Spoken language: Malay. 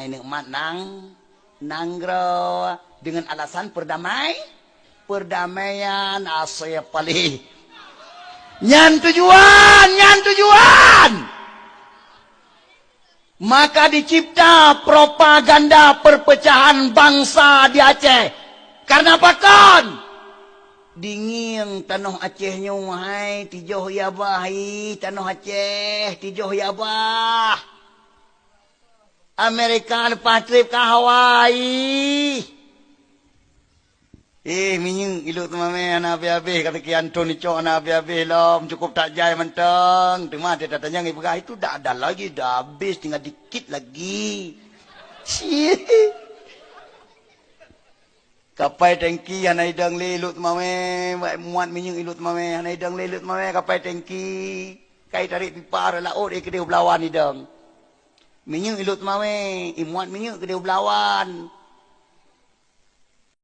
Hai nikmat nanggro dengan alasan perdamaian asal paling nyan tujuan maka dicipta propaganda perpecahan bangsa di Aceh karena apa kon dingin tanah Acehnya wahai tijoh ya bahi tanah Aceh tijoh ya bah Amerika lepas trip ke Hawaii minyung ilu tu mame anak habis kata ki Anton ni cok anak habis lom cukup tak jai menteng tema dia datanya ngi pegah itu dah ada lagi dah habis tinggal dikit lagi kapai tangki anak idang le ilu tu mame muat minyung ilu tu mame anak idang le ilu tu mame kapai tangki kai tarik pipa laut ke dia belawan idang minyung ilu tu mame imuat minyung ke dia belawan